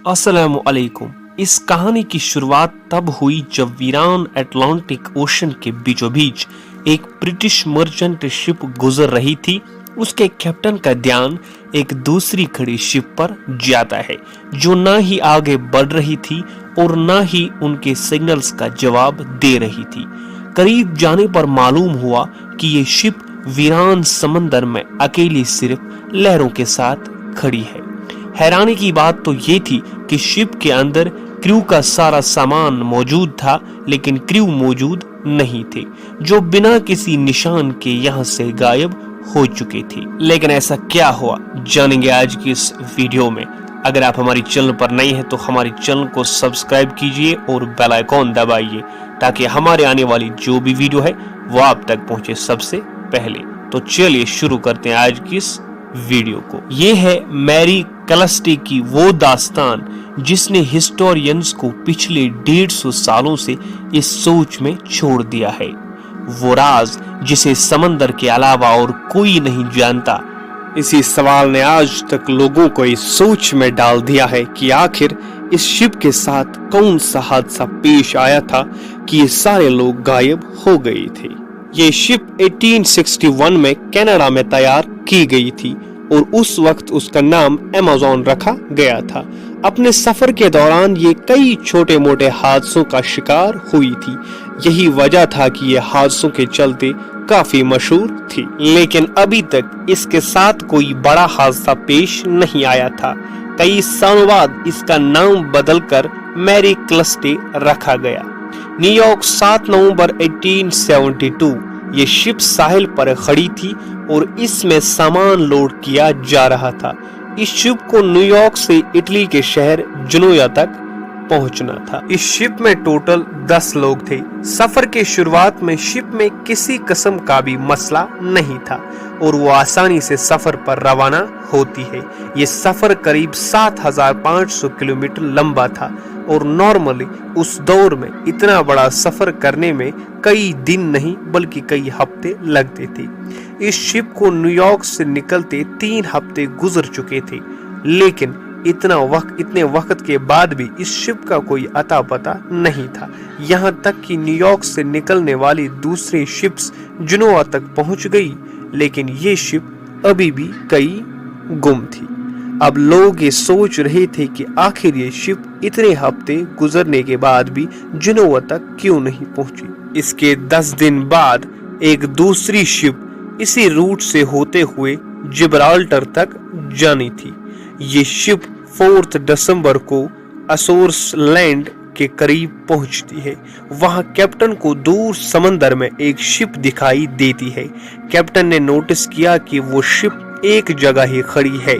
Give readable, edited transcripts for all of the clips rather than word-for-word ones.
अस्सलामुअलैकुम। इस कहानी की शुरुआत तब हुई जब वीरान अटलांटिक ओशन के बीचों बीच एक ब्रिटिश मर्चेंट शिप गुजर रही थी। उसके कैप्टन का ध्यान एक दूसरी खड़ी शिप पर जाता है जो ना ही आगे बढ़ रही थी और ना ही उनके सिग्नल्स का जवाब दे रही थी। करीब जाने पर मालूम हुआ कि ये शिप वीरान समंदर में अकेली सिर्फ लहरों के साथ खड़ी है। हैरानी की बात तो ये थी कि शिप के अंदर क्रू का सारा सामान मौजूद था, लेकिन क्रू मौजूद नहीं थे, जो बिना किसी निशान के यहाँ से गायब हो चुके थे। लेकिन ऐसा क्या हुआ, जानेंगे आज की इस वीडियो में। अगर आप हमारी चैनल पर नए हैं तो हमारी चैनल को सब्सक्राइब कीजिए और बेल आइकॉन दबाइए ताकि हमारे आने वाली जो भी वीडियो है वो आप तक पहुंचे सबसे पहले। तो चलिए शुरू करते हैं आज की इस वीडियो को। ये है मैरी क्लस्टे की वो दास्तान जिसने हिस्टोरियंस को पिछले 150 सालों से इस सोच में छोड़ दिया है। वो राज जिसे समंदर के अलावा और कोई नहीं जानता। इसी सवाल ने आज तक लोगों को इस सोच में डाल दिया है कि आखिर इस शिप के साथ कौन सा हादसा पेश आया था कि ये सारे लोग गायब हो गए थे। ये शिप 1861 में कनाडा में तैयार की गई थी और उस वक्त उसका नाम अमेज़न रखा गया था। अपने सफर के दौरान ये कई छोटे मोटे हादसों का शिकार हुई थी। यही वजह था कि ये हादसों के चलते काफी मशहूर थी, लेकिन अभी तक इसके साथ कोई बड़ा हादसा पेश नहीं आया था। कई सालों बाद इसका नाम बदलकर मैरी क्लस्टे रखा गया। न्यूयॉर्क 7 नवंबर 1872 ये शिप साहिल पर खड़ी थी और इसमें सामान लोड किया जा रहा था। इस शिप को न्यूयॉर्क से इटली के शहर जनोया तक पहुंचना था। इस शिप में टोटल 10 लोग थे। सफर के शुरुआत में शिप में किसी किस्म का भी मसला नहीं था और वो आसानी से सफर पर रवाना होती है। ये सफर करीब 7500 किलोमीटर लंबा था और नॉर्मली उस दौर में इतना बड़ा सफर करने में कई दिन नहीं बल्कि कई हफ्ते लगते थे। इस शिप को न्यूयॉर्क से निकलते 3 हफ्ते गुजर चुके थे, लेकिन इतने वक्त के बाद भी इस शिप का कोई अता पता नहीं था। यहाँ तक कि न्यूयॉर्क से निकलने वाली दूसरी शिप्स जनोआ तक पहुंच गई, लेकिन ये शिप अभी भी कई गुम थी। अब लोग ये सोच रहे थे कि आखिर ये शिप इतने हफ्ते गुजरने के बाद भी जनोआ तक क्यों नहीं पहुंची। इसके 10 दिन बाद एक दूसरी शिप इसी रूट से होते हुए जिब्राल्टर तक जानी थी। ये शिप 4 दिसंबर को असोर्स लैंड के करीब पहुंचती है। वहां कैप्टन को दूर समंदर में एक शिप दिखाई देती है। कैप्टन ने नोटिस किया कि वो शिप एक जगह ही खड़ी है,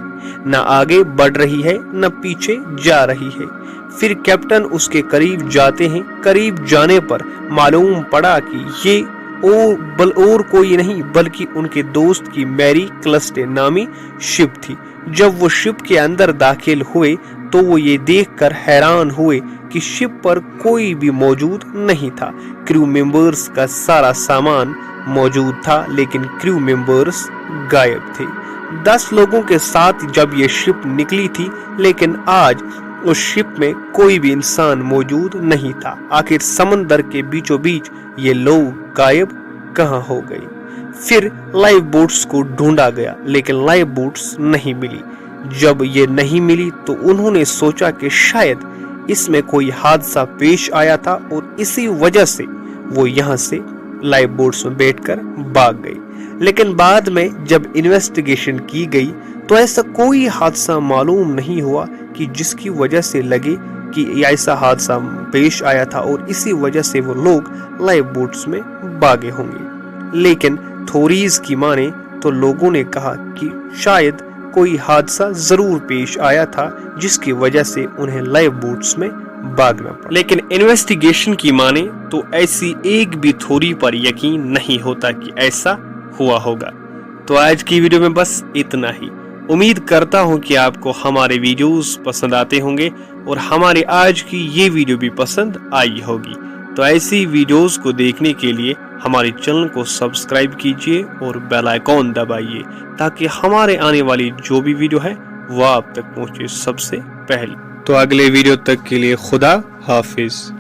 न आगे बढ़ रही है न पीछे जा रही है। फिर कैप्टन उसके करीब जाते हैं। करीब जाने पर मालूम पड़ा कि ये और कोई नहीं बल्कि उनके दोस्त की मैरी क्लस्टे नामी शिप थी। जब वो शिप के अंदर दाखिल हुए तो वो ये देखकर हैरान हुए कि शिप पर कोई भी मौजूद नहीं था। क्रू मेंबर्स का सारा सामान मौजूद था, लेकिन क्रू मेंबर्स गायब थे। 10 लोगों के साथ जब ये शिप निकली थी, लेकिन आज उस शिप में कोई भी इंसान मौजूद नहीं था। आखिर समंदर के बीचों बीच ये लोग गायब कहाँ हो गए। फिर लाइफ बोट्स को ढूंढा गया, लेकिन लाइफ बोट्स नहीं मिली। जब ये नहीं मिली तो उन्होंने सोचा कि शायद इसमें कोई हादसा पेश आया था और इसी वजह से वो यहाँ से लाइफ बोट्स में बैठकर भाग गए। लेकिन बाद में जब इन्वेस्टिगेशन की गई तो ऐसा कोई हादसा मालूम नहीं हुआ कि जिसकी वजह से लगे कि ऐसा हादसा पेश आया था और इसी वजह से वो लोग लाइफ बोट्स में भागे होंगे। लेकिन थोरीज की माने तो लोगों ने कहा कि शायद कोई हादसा जरूर पेश आया था जिसकी वजह से उन्हें लाइफ बोट्स में भागना पड़ा। लेकिन इन्वेस्टिगेशन की माने तो ऐसी एक भी थ्योरी पर यकीन नहीं होता कि ऐसा हुआ होगा। तो आज की वीडियो में बस इतना ही। उम्मीद करता हूं कि आपको हमारे वीडियोस पसंद आते होंगे और हमारे आज की ये वीडियो भी पसंद आई होगी। तो ऐसी वीडियोस को देखने के लिए हमारे चैनल को सब्सक्राइब कीजिए और बेल आइकॉन दबाइए ताकि हमारे आने वाली जो भी वीडियो है वो आप तक पहुंचे सबसे पहले। تو اگلے ویڈیو تک کے لیے خدا حافظ.